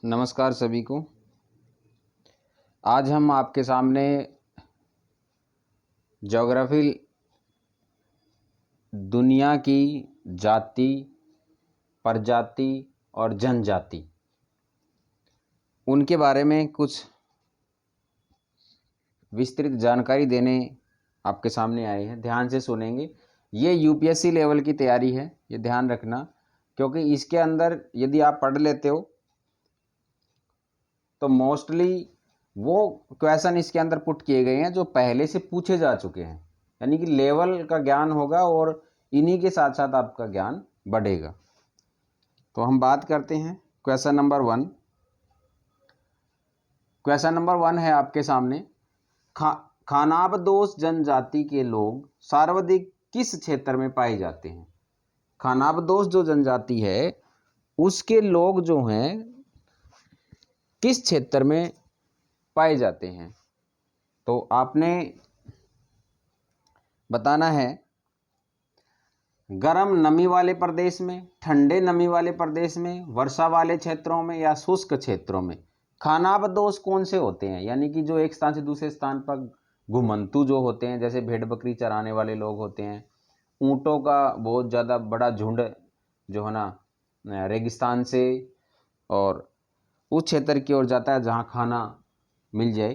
नमस्कार सभी को। आज हम आपके सामने ज्योग्राफी दुनिया की जाति, प्रजाति और जनजाति उनके बारे में कुछ विस्तृत जानकारी देने आपके सामने आए हैं। ध्यान से सुनेंगे। ये यूपीएससी लेवल की तैयारी है, ये ध्यान रखना, क्योंकि इसके अंदर यदि आप पढ़ लेते हो तो मोस्टली वो क्वेश्चन इसके अंदर पुट किए गए हैं जो पहले से पूछे जा चुके हैं, यानी कि लेवल का ज्ञान होगा और इन्हीं के साथ साथ आपका ज्ञान बढ़ेगा। तो हम बात करते हैं क्वेश्चन नंबर 1। क्वेश्चन नंबर 1 है आपके सामने। खानाबदोश जनजाति के लोग सर्वाधिक किस क्षेत्र में पाए जाते हैं? खानाबदोश जो जनजाति है उसके लोग जो हैं किस क्षेत्र में पाए जाते हैं? तो आपने बताना है गर्म नमी वाले प्रदेश में, ठंडे नमी वाले प्रदेश में, वर्षा वाले क्षेत्रों में या शुष्क क्षेत्रों में। खानाबदोश कौन से होते हैं? यानी कि जो एक स्थान से दूसरे स्थान पर घुमंतु जो होते हैं, जैसे भेड़ बकरी चराने वाले लोग होते हैं, ऊँटों का बहुत ज़्यादा बड़ा झुंड जो है ना रेगिस्तान से और उस क्षेत्र की ओर जाता है जहाँ खाना मिल जाए।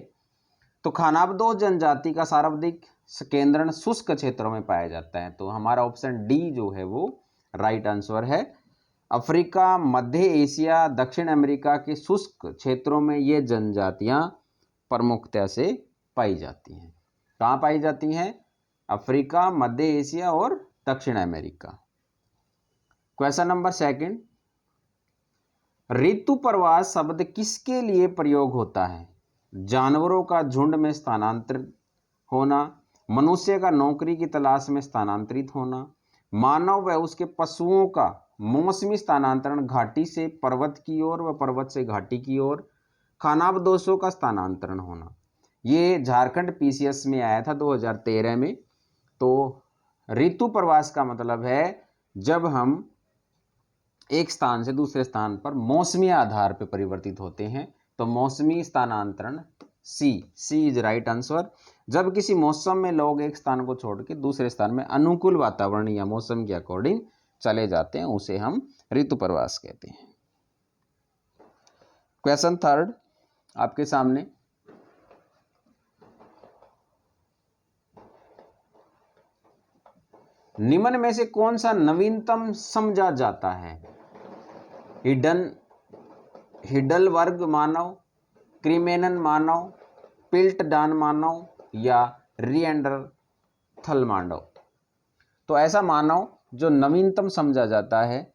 तो खानाबदोश जनजाति का सर्वाधिक केंद्रण शुष्क क्षेत्रों में पाया जाता है। तो हमारा ऑप्शन डी जो है वो राइट आंसर है। अफ्रीका, मध्य एशिया, दक्षिण अमेरिका के शुष्क क्षेत्रों में ये जनजातियां प्रमुखता से पाई जाती हैं। कहाँ पाई जाती हैं? अफ्रीका, मध्य एशिया और दक्षिण अमेरिका। Question number 2। ऋतु प्रवास शब्द किसके लिए प्रयोग होता है? जानवरों का झुंड में स्थानांतरित होना, मनुष्य का नौकरी की तलाश में स्थानांतरित होना, मानव व उसके पशुओं का मौसमी स्थानांतरण घाटी से पर्वत की ओर व पर्वत से घाटी की ओर, खानाबदोशों का स्थानांतरण होना। ये झारखंड पीसीएस में आया था 2013 में। तो ऋतु प्रवास का मतलब है जब हम एक स्थान से दूसरे स्थान पर मौसमी आधार पर परिवर्तित होते हैं। तो मौसमी स्थानांतरण सी इज राइट आंसर। जब किसी मौसम में लोग एक स्थान को छोड़ के दूसरे स्थान में अनुकूल वातावरण या मौसम के अकॉर्डिंग चले जाते हैं, उसे हम ऋतु प्रवास कहते हैं। क्वेश्चन 3 आपके सामने। निम्न में से कौन सा नवीनतम समझा जाता है? हिडलबर्ग मानव, क्रीमेनन मानव, पिल्टडान मानव या रिएंडरथल मानव। तो ऐसा मानव जो नवीनतम समझा जाता है,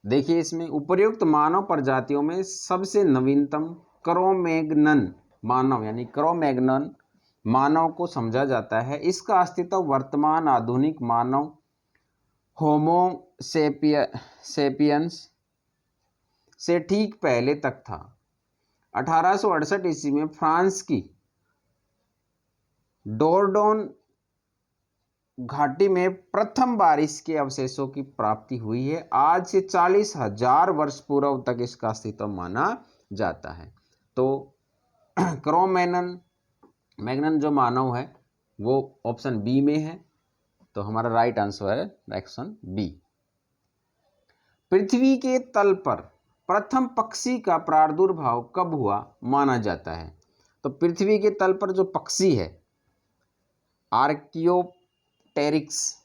देखिए इसमें उपर्युक्त मानव प्रजातियों में सबसे नवीनतम क्रो-मैग्नन मानव यानी क्रो-मैग्नन मानव को समझा जाता है। इसका अस्तित्व वर्तमान आधुनिक मानव होमो सेपियंस से ठीक पहले तक था। 1868 ईस्वी में फ्रांस की डोरडोन घाटी में प्रथम बार इसके अवशेषों की प्राप्ति हुई है। आज से 40,000 वर्ष पूर्व तक इसका अस्तित्व माना जाता है। तो क्रो-मैग्नन जो मानव है वो ऑप्शन बी में है। तो हमारा राइट आंसर है ऑप्शन बी। पृथ्वी के तल पर प्रथम पक्षी का प्रादुर्भाव कब हुआ माना जाता है? तो पृथ्वी के तल पर जो पक्षी है आर्कियोप्टेरिक्स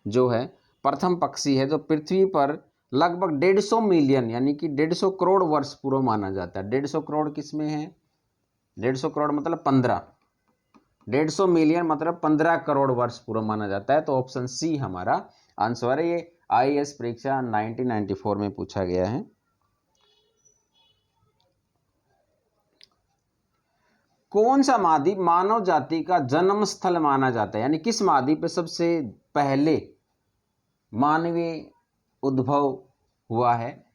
जो है प्रथम पक्षी है जो पृथ्वी पर लगभग 150 मिलियन यानी कि 150 करोड़ वर्ष पूर्व माना जाता है। 150 करोड़ किस में है? 150 करोड़ मतलब 15, 150 मिलियन मतलब 15 करोड़ वर्ष पूर्व माना जाता है। तो ऑप्शन सी हमारा आंसर है। ये आईएएस परीक्षा 1994 में पूछा गया है। कौन सा महाद्वीप मानव जाति का जन्म स्थल माना जाता है? यानी किस महाद्वीप पे सबसे पहले मानवीय उद्भव हुआ है?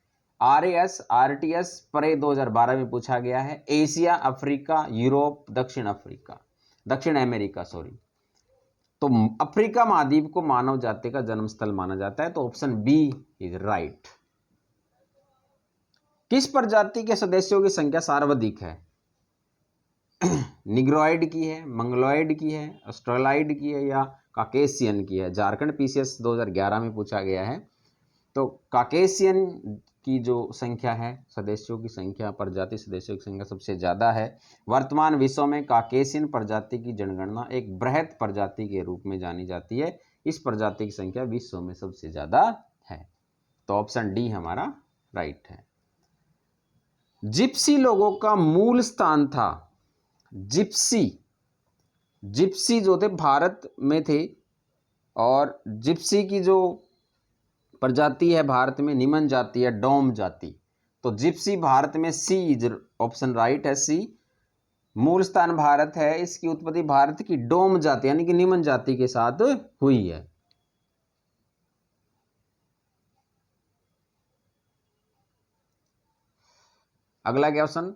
आरएएस आरटीएस परे 2012 में पूछा गया है। एशिया, अफ्रीका, यूरोप, दक्षिण अमेरिका तो अफ्रीका महाद्वीप को मानव जाति का जन्म स्थल माना जाता है। तो ऑप्शन बी इज राइट। किस प्रजाति के सदस्यों की संख्या सर्वाधिक है? निग्रोइड की है, मंगलोइड की है, ऑस्ट्रेलाइड की है या काकेशियन की है? झारखंड पीसीएस 2011 में पूछा गया है। तो काकेशियन की जो संख्या है, सदस्यों की संख्या, प्रजाति सदस्यों की संख्या सबसे ज़्यादा है। वर्तमान विश्व में काकेशियन प्रजाति की जनगणना एक बृहत प्रजाति के रूप में जानी जाती है। इस प्रजाति की संख्या विश्व में सबसे ज़्यादा है। तो ऑप्शन डी हमारा राइट है। जिप्सी लोगों का मूल स्थान था। जिप्सी जो थे भारत में थे, और जिप्सी की जो प्रजाति है भारत में निम्न जाति है, डोम जाति। तो जिप्सी भारत में, सी इज ऑप्शन राइट है, सी। मूल स्थान भारत है, इसकी उत्पत्ति भारत की डोम जाति यानी कि निम्न जाति के साथ हुई है। अगला क्वेश्चन,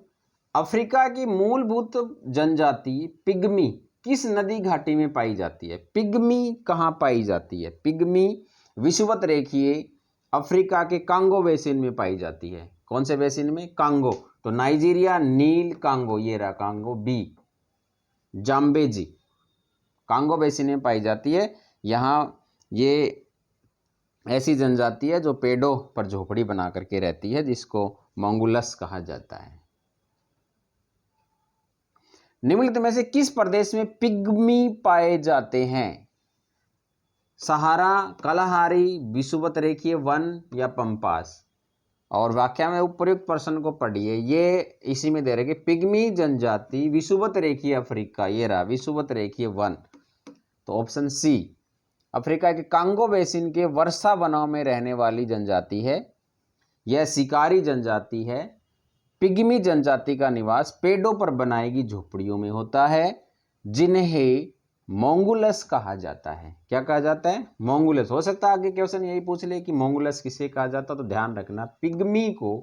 अफ्रीका की मूलभूत जनजाति पिग्मी किस नदी घाटी में पाई जाती है? पिग्मी कहां पाई जाती है? पिग्मी विषुवत रेखीय अफ्रीका के कांगो बेसिन में पाई जाती है। कौन से बेसिन में? कांगो। तो नाइजीरिया, नील, कांगो, ये रहा Congo, B Zambezi, Congo basin में पाई जाती है। यहाँ ये ऐसी जनजाति है जो पेड़ों पर झोपड़ी बना करके रहती है, जिसको मंगुलस कहा जाता है। निम्नलिखित में से किस प्रदेश में पिग्मी पाए जाते हैं? सहारा, कलाहारी, विषुवत रेखीय वन या पंपास? और वाक्य में उपयुक्त प्रश्न को पढ़िए। ये इसी में दे रहे कि पिग्मी जनजाति विषुवत रेखीय अफ्रीका, ये रहा विषुवत रेखीय वन। तो ऑप्शन सी, अफ्रीका के कांगो बेसिन के वर्षा वनों में रहने वाली जनजाति है। यह शिकारी जनजाति है। पिग्मी जनजाति का निवास पेड़ों पर बनाई गई झोपड़ियों में होता है, जिन्हें मोंगुलस कहा जाता है। क्या कहा जाता है? मोंगुलस। हो सकता है आगे क्वेश्चन यही पूछ ले कि मोंगुलस किसे कहा जाता है, तो ध्यान रखना पिग्मी को,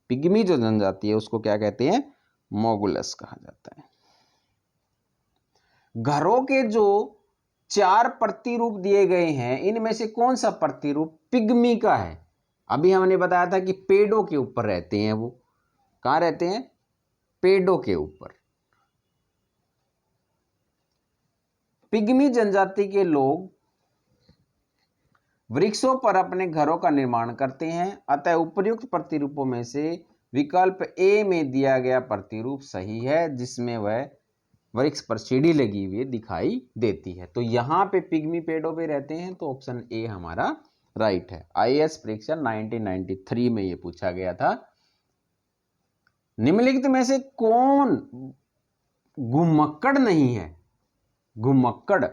पिग्मी जो जनजाति है उसको क्या कहते हैं? मोंगुलस कहा जाता है। घरों के जो 4 प्रतिरूप दिए गए हैं, इनमें से कौन सा प्रतिरूप पिग्मी का है? अभी हमने बताया था कि पेड़ों के ऊपर रहते हैं। वो कहां रहते हैं? पेड़ों के ऊपर। पिग्मी जनजाति के लोग वृक्षों पर अपने घरों का निर्माण करते हैं, अतः उपयुक्त प्रतिरूपों में से विकल्प ए में दिया गया प्रतिरूप सही है, जिसमें वह वृक्ष पर सीढ़ी लगी हुई दिखाई देती है। तो यहां पे पिग्मी पेड़ों पे रहते हैं, तो ऑप्शन ए हमारा राइट है। आईएएस परीक्षा 1993 में यह पूछा गया था। निम्नलिखित में से कौन घुमक्कड़ नहीं है? घुमक्कड़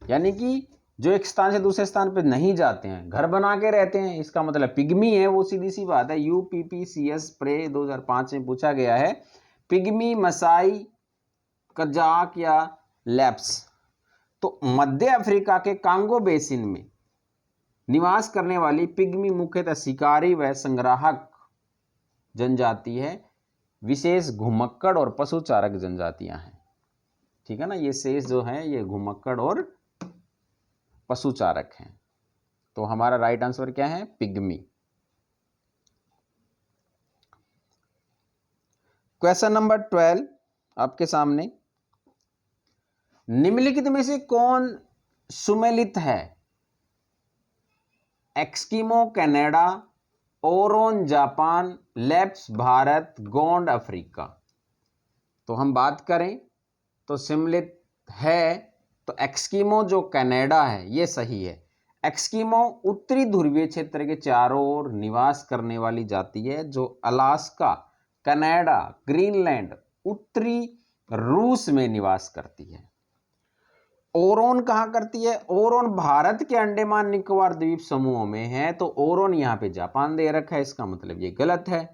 यानी कि जो एक स्थान से दूसरे स्थान पर नहीं जाते हैं, घर बना के रहते हैं, इसका मतलब पिग्मी है। वो सीधी सी बात है। यूपीपीसीएस प्रे 2005 में पूछा गया है। पिग्मी, मसाई, कजाक या लैप्स। तो मध्य अफ्रीका के कांगो बेसिन में निवास करने वाली पिग्मी मुख्यतः शिकारी व संग्राहक जनजाति है। विशेष घुमक्कड़ और पशुचारक जनजातियां हैं। ठीक है ना, ये शेष जो है ये घुमक्कड़ और पशुचारक हैं। तो हमारा राइट आंसर क्या है? पिग्मी। क्वेश्चन नंबर 12 आपके सामने, निम्नलिखित में से कौन सुमेलित है? Eskimo Canada, Oraon Japan, Lapps Bharat, Gond Africa. तो हम बात करें तो सम्मिलित है, तो एस्किमो जो कनाडा है ये सही है। एस्किमो उत्तरी ध्रुवीय क्षेत्र के चारों ओर निवास करने वाली जाति है, जो अलास्का, कनाडा, ग्रीनलैंड, उत्तरी रूस में निवास करती है। ओरोन कहां करती है? ओरोन भारत के अंडमान निकोबार द्वीप समूहों में है, तो ओरोन यहां पे जापान दे रखा है, इसका मतलब ये गलत है।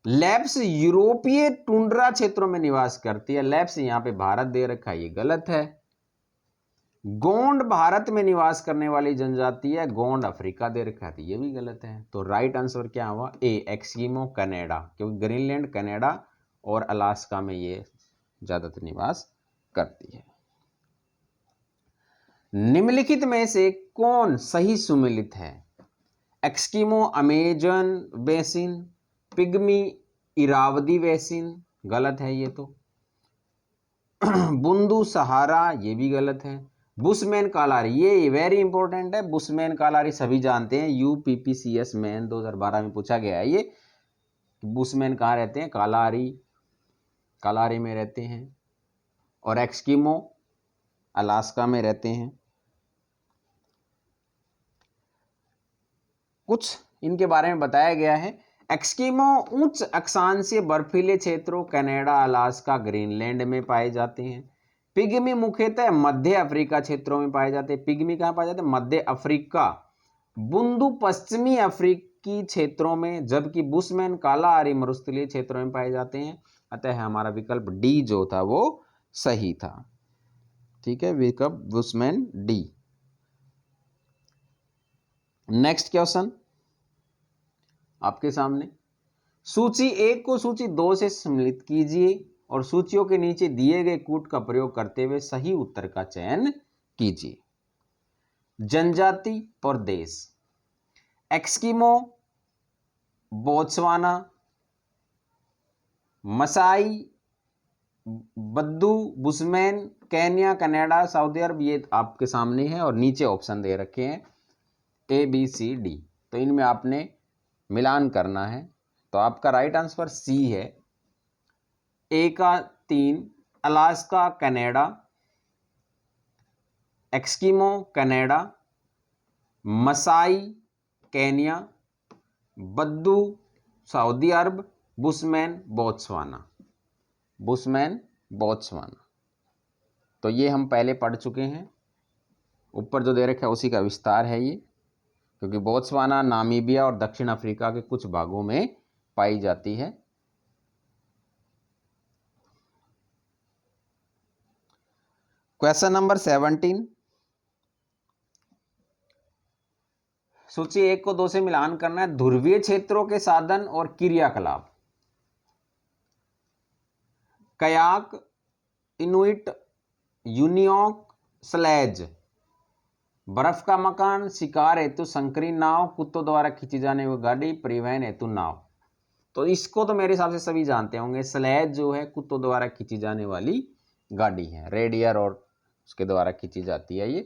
लैप्स यूरोपीय टुंड्रा क्षेत्रों में निवास करती है, लैप्स यहां पे भारत दे रखा है, ये गलत है। गोंड भारत में निवास करने वाली जनजाति है, गोंड अफ्रीका दे रखा है, ये भी गलत है। तो राइट आंसर क्या हुआ? ए, एस्किमो कनाडा, क्योंकि ग्रीनलैंड, कनाडा और अलास्का में ये ज्यादातर निवास करती है। निम्नलिखित में से कौन सही सुमेलित है? Eskimo Amazon basin, pygmy Irrawaddy basin, गलत है ये तो। बुंदू सहारा, ये भी गलत है। बुशमैन कालारी, ये वेरी इंपॉर्टेंट है। बुशमैन कालारी सभी जानते हैं, यूपीपीसीएस मैन 2012 में पूछा गया है ये। बुशमैन कहाँ रहते हैं? कालारी, कालारी में रहते हैं। और एक्सकीमो अलास्का में रहते हैं। कुछ इनके बारे में बताया गया है। एक्सकीमो उच्च अक्षांशीय बर्फीले क्षेत्रों कनाडा, अलास्का, ग्रीनलैंड में पाए जाते हैं। पिग्मी मुख्यतः मध्य अफ्रीका क्षेत्रों में पाए जाते हैं। पिग्मी कहाँ पाए जाते हैं? मध्य अफ्रीका। बुंदू पश्चिमी अफ्रीकी क्षेत्रों में, जबकि बुशमैन कालाहारी मरुस्थलीय क्षेत्रों में पाए जाते हैं। अतः हमारा विकल्प डी जो था वो सही था। ठीक है, विकल्प बुशमैन डी। नेक्स्ट क्वेश्चन आपके सामने, सूची 1 को सूची 2 से सम्मिलित कीजिए और सूचियों के नीचे दिए गए कूट का प्रयोग करते हुए सही उत्तर का चयन कीजिए। जनजाति और देश, एक्सकीमो बोत्सवाना, मसाई, बद्दू, बुशमैन, केन्या, कनाडा, सऊदी अरब, ये आपके सामने है और नीचे ऑप्शन दे रखे हैं ए बी सी डी। तो इनमें आपने मिलान करना है। तो आपका राइट आंसर सी है। ए का 3 Alaska Canada, Eskimo Canada, Masai Kenya, बद्दू सऊदी अरब, बुशमैन बोत्सवाना। Bushman Botswana. तो ये हम पहले पढ़ चुके हैं। ऊपर जो दे रखा है उसी का विस्तार है ये, क्योंकि बोत्सवाना नामीबिया और दक्षिण अफ्रीका के कुछ भागों में पाई जाती है। क्वेश्चन नंबर 17, सूची 1 को 2 से मिलान करना है। ध्रुवीय क्षेत्रों के साधन और क्रियाकलाप, कयाक, इनुइट, यूनियोक, स्लेज, बर्फ का मकान, शिकार हेतु संकरी नाव, कुत्तों द्वारा खींची जाने वाली गाड़ी, परिवहन हेतु नाव। तो इसको तो मेरे हिसाब से सभी जानते होंगे। स्लेज जो है कुत्तों द्वारा खींची जाने वाली गाड़ी है, रेडियर और उसके द्वारा खींची जाती है ये।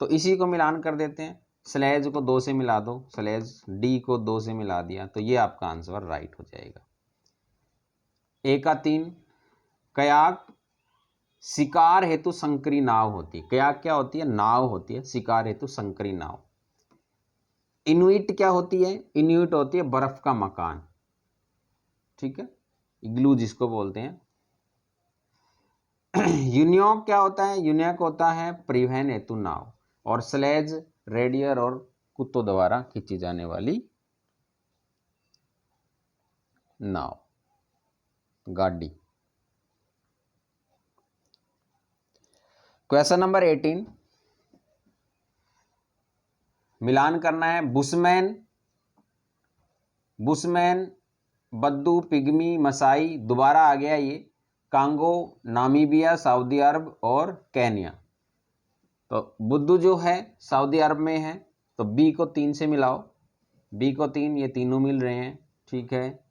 तो इसी को मिलान कर देते हैं। स्लेज को 2 से मिला दो, स्लेज डी को 2 से मिला दिया, तो ये आपका आंसर राइट हो जाएगा। ए का 3 कयाक शिकार हेतु संकरी नाव होती है। कयाक क्या होती है? नाव होती है। शिकार हेतु संकरी नाव। इनुइट क्या होती है? इनुइट होती है बर्फ का मकान। ठीक है, इग्लू जिसको बोलते हैं। यूनियोक क्या होता है? यूनियोक होता है परिवहन हेतु नाव। और स्लेज रेडियर और कुत्तों द्वारा खींची जाने वाली नाव, गाड़ी। क्वेश्चन नंबर 18, मिलान करना है। बुशमैन, बद्दू, पिग्मी, मसाई, दोबारा आ गया ये, कांगो, नामीबिया, सऊदी अरब और केन्या। तो बुद्दू जो है सऊदी अरब में है, तो बी को 3 से मिलाओ। बी को 3, ये तीनों मिल रहे हैं। ठीक है,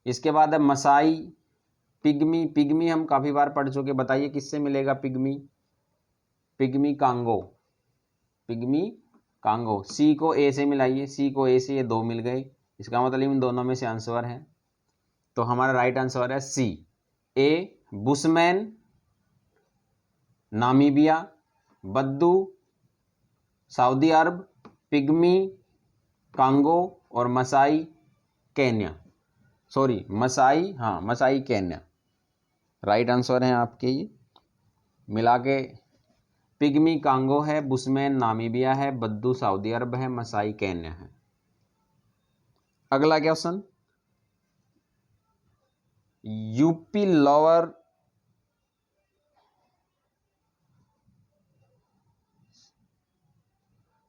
इसके बाद है मसाई, पिग्मी। पिग्मी हम काफ़ी बार पढ़ चुके, बताइए किससे मिलेगा pygmy? Pygmy Congo, pygmy Congo. C को ए से मिलाइए, सी को ए से, ये 2 मिल गए। इसका मतलब इन दोनों में से आंसर है। तो हमारा राइट आंसर है सी, ए बुशमैन नामीबिया, बद्दू सऊदी अरब, पिग्मी कांगो और मसाई केन्या। सॉरी, मसाई, हाँ मसाई केन्या राइट आंसर है आपके। ये मिला के पिग्मी कांगो है, बुशमैन नामीबिया है, बद्दू सऊदी अरब है, मसाई केन्या है। अगला क्वेश्चन, यूपी लोअर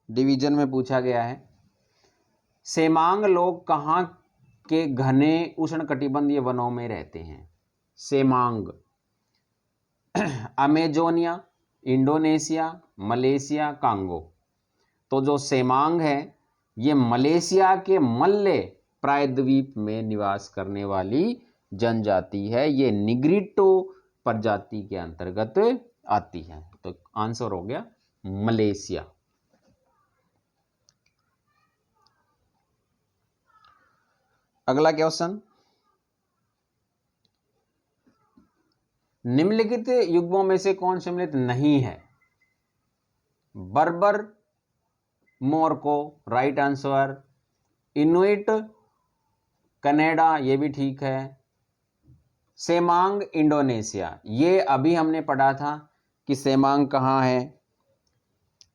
डिवीजन में पूछा गया है। सेमांग लोग कहाँ के घने उष्णकटिबंधीय वनों में रहते हैं? Semang, Amazonia, Indonesia, Malaysia, Congo. तो जो सेमांग है ये मलेशिया के मल्ले प्रायद्वीप में निवास करने वाली जनजाति है। ये निग्रिटो प्रजाति के अंतर्गत आती है। तो आंसर हो गया मलेशिया। अगला क्वेश्चन, निम्नलिखित युग्मों में से कौन सम्मिलित नहीं है? बर्बर मोरको, राइट आंसर। इनुइट कनाडा, ये भी ठीक है। सेमांग इंडोनेशिया, ये अभी हमने पढ़ा था कि सेमांग कहाँ है,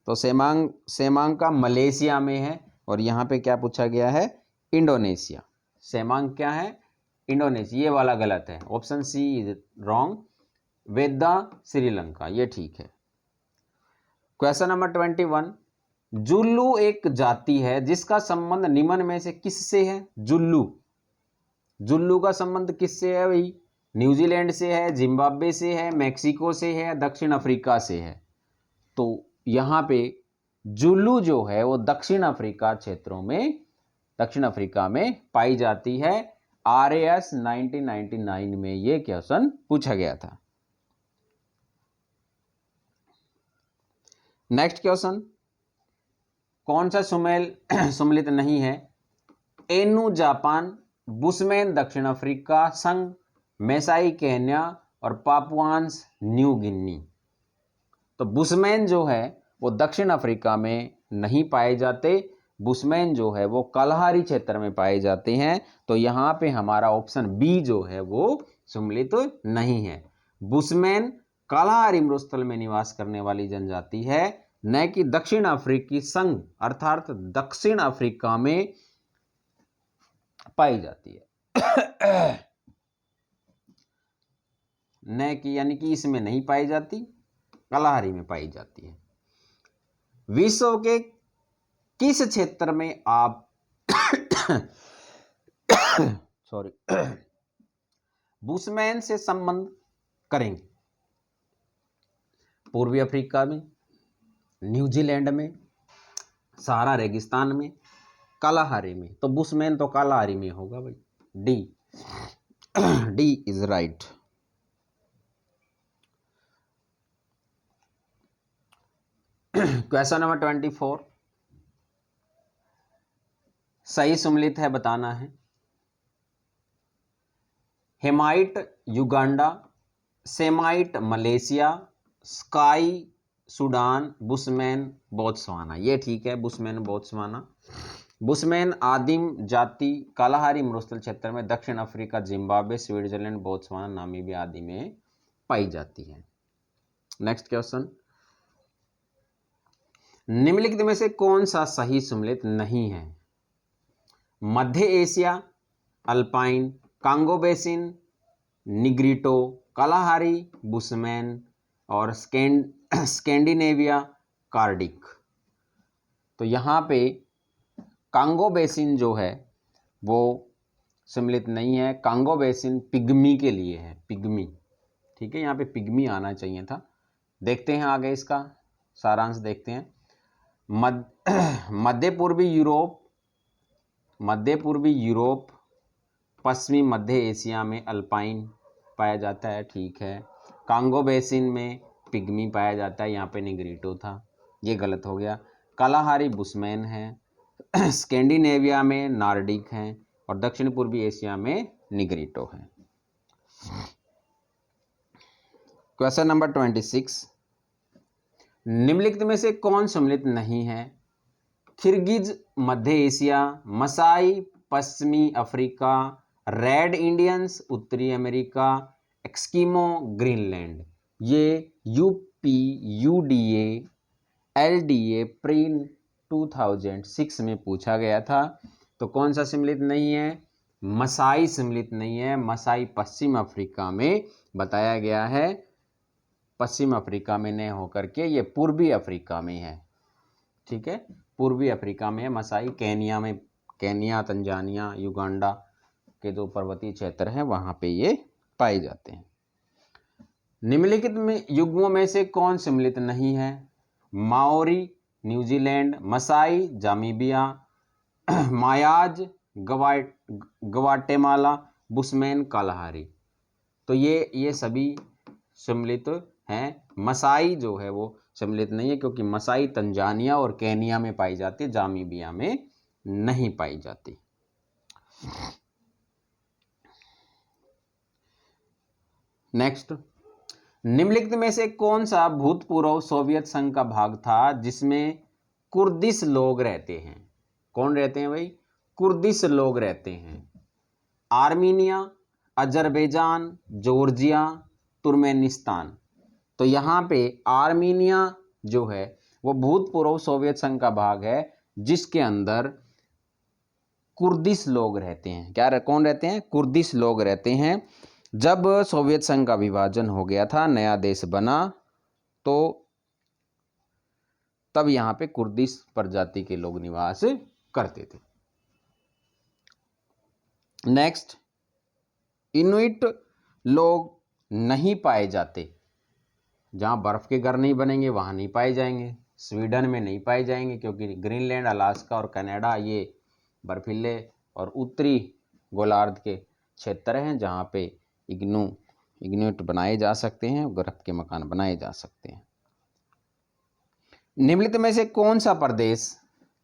तो सेमांग का मलेशिया में है, और यहाँ पे क्या पूछा गया है? इंडोनेशिया। सेमांग क्या है? इंडोनेशिया। ये वाला गलत है, ऑप्शन सी इज रॉन्ग। वेदा श्रीलंका, ये ठीक है। क्वेश्चन नंबर 21, जुल्लू एक जाति है जिसका संबंध निम्न में से किससे है? जुल्लू का संबंध किससे है भाई? न्यूजीलैंड से है, जिम्बाब्वे से है, मैक्सिको से है, दक्षिण अफ्रीका से है। तो यहाँ पे जुल्लू जो है वो दक्षिण अफ्रीका में पाई जाती है। RAS 1999 में ये क्वेश्चन पूछा गया था। नेक्स्ट क्वेश्चन, कौन सा सम्मिलित नहीं है? एनु जापान, बुशमैन दक्षिण अफ्रीका संघ, मेसाई केन्या और पापुआंस न्यू गिनी। तो बुशमैन जो है वो दक्षिण अफ्रीका में नहीं पाए जाते, बुशमैन जो है वो कलहारी क्षेत्र में पाए जाते हैं। तो यहाँ पे हमारा ऑप्शन बी जो है वो सम्मिलित नहीं है। बुशमैन कलहारी मरुस्थल में निवास करने वाली जनजाति है, न कि दक्षिण अफ्रीकी संघ अर्थात दक्षिण अफ्रीका में पाई जाती है। न कि यानी कि इसमें नहीं पाई जाती, कलहारी में पाई जाती है। विश्व के किस क्षेत्र में आप बुशमैन से संबंध करेंगे? पूर्वी अफ्रीका में, न्यूजीलैंड में, सहारा रेगिस्तान में, कलहारी में। तो बुशमैन तो कलहारी में होगा भाई, D is right. Question number 24, सही सम्मिलित है बताना है। हेमाइट Uganda, Semite Malaysia, sky Sudan, bushman Botswana. ये ठीक है, बुशमैन बोत्सवाना। बुशमैन आदिम जाति कालाहारी मरुस्थल क्षेत्र में दक्षिण Africa, Zimbabwe, Switzerland, Botswana, Namibia आदि में पाई जाती है। नेक्स्ट क्वेश्चन, निम्नलिखित में से कौन सा सही सम्मिलित नहीं है? मध्य Asia, Alpine, Congo basin, Negrito, Kalahari, Bushman और स्कैंडिनेविया कार्डिक। तो यहाँ पे कांगो बेसिन जो है वो सम्मिलित नहीं है। कांगो बेसिन पिग्मी के लिए है, पिग्मी। ठीक है, यहाँ पे पिग्मी आना चाहिए था। देखते हैं आगे इसका सारांश देखते हैं। मध्य पूर्वी यूरोप, पश्चिमी मध्य एशिया में अल्पाइन पाया जाता है, ठीक है। कांगो बेसिन में पिग्मी पाया जाता है, यहाँ पे निग्रिटो था, ये गलत हो गया। कालाहारी बुशमैन है, स्कैंडिनेविया में नार्डिक हैं और दक्षिण पूर्वी एशिया में निग्रिटो है। क्वेश्चन नंबर 26, निम्नलिखित में से कौन सम्मिलित नहीं है? किर्गिज मध्य एशिया, मसाई पश्चिमी अफ्रीका, रेड इंडियंस उत्तरी अमेरिका, एक्सकीमो ग्रीनलैंड। ये UP UDA LDA प्री 2006 में पूछा गया था। तो कौन सा सम्मिलित नहीं है? मसाई सम्मिलित नहीं है। मसाई पश्चिम अफ्रीका में बताया गया है, पश्चिम अफ्रीका में नहीं होकर के ये पूर्वी अफ्रीका में है। ठीक है, पूर्वी अफ्रीका में है मसाई। केनिया में, केनिया, तंजानिया, युगांडा के जो पर्वतीय क्षेत्र हैं वहां पे ये पाए जाते हैं। निम्नलिखित में युग्मों में से कौन सम्मिलित नहीं है? माओरी न्यूजीलैंड, मसाई जामीबिया, मायाज ग्वाटेमाला, बुशमैन, कालाहारी। तो ये सभी सम्मिलित हैं। मसाई जो है वो सम्मिलित नहीं है, क्योंकि मसाई तंजानिया और केनिया में पाई जाती है, जामीबिया में नहीं पाई जाती। नेक्स्ट, निम्नलिखित में से कौन सा भूतपूर्व सोवियत संघ का भाग था जिसमें कुर्दिश लोग रहते हैं? कौन रहते हैं भाई? कुर्दिश लोग रहते हैं। Armenia, Azerbaijan, Georgia, Turkmenistan. तो यहाँ पे आर्मीनिया जो है वो भूतपूर्व सोवियत संघ का भाग है जिसके अंदर कुर्दिश लोग रहते हैं। कौन रहते हैं? कुर्दिश लोग रहते हैं। जब सोवियत संघ का विभाजन हो गया था, नया देश बना, तो तब यहाँ पे कुर्दिश प्रजाति के लोग निवास करते थे। नेक्स्ट, इनुइट लोग नहीं पाए जाते। जहाँ बर्फ के घर नहीं बनेंगे वहाँ नहीं पाए जाएंगे। स्वीडन में नहीं पाए जाएंगे क्योंकि ग्रीनलैंड, अलास्का और कनाडा ये बर्फीले और उत्तरी गोलार्ध के क्षेत्र हैं जहाँ पे इग्नूट बनाए जा सकते हैं, बर्फ के मकान बनाए जा सकते हैं। निम्नलिखित में से कौन सा प्रदेश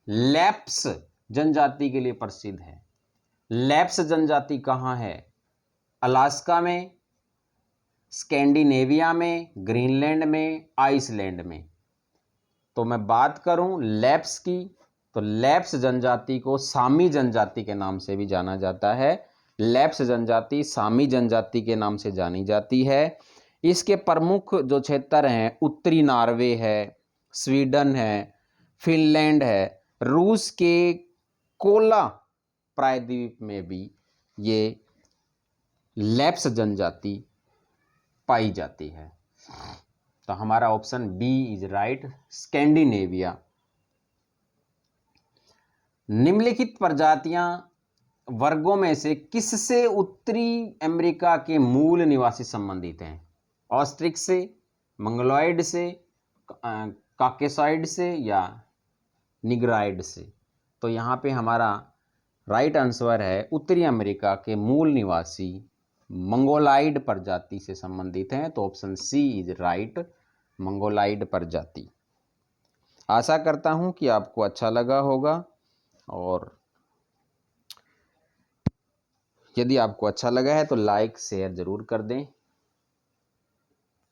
लैप्स जनजाति के लिए प्रसिद्ध है? लैप्स जनजाति कहाँ है? अलास्का में, स्कैंडिनेविया में, ग्रीनलैंड में, आइसलैंड में। तो मैं बात करूं लैप्स की, तो लैप्स जनजाति को सामी जनजाति के नाम से भी जाना जाता है। लैप्स जनजाति सामी जनजाति के नाम से जानी जाती है। इसके प्रमुख जो क्षेत्र हैं, उत्तरी नॉर्वे है, स्वीडन है, फिनलैंड है, रूस के कोला प्रायद्वीप में भी ये लैप्स जनजाति पाई जाती है। तो हमारा option B is right, Scandinavia. निम्नलिखित प्रजातियां वर्गों में से किससे उत्तरी अमेरिका के मूल निवासी संबंधित हैं? ऑस्ट्रिच से, मंगोलॉइड से, काकेसॉइड से या निग्राइड से? तो यहाँ पे हमारा राइट आंसर है उत्तरी अमेरिका के मूल निवासी मंगोलाइड प्रजाति से संबंधित हैं। तो option C is right, Mongoloid प्रजाति। आशा करता हूं कि आपको अच्छा लगा होगा, और यदि आपको अच्छा लगा है तो लाइक शेयर जरूर कर दें।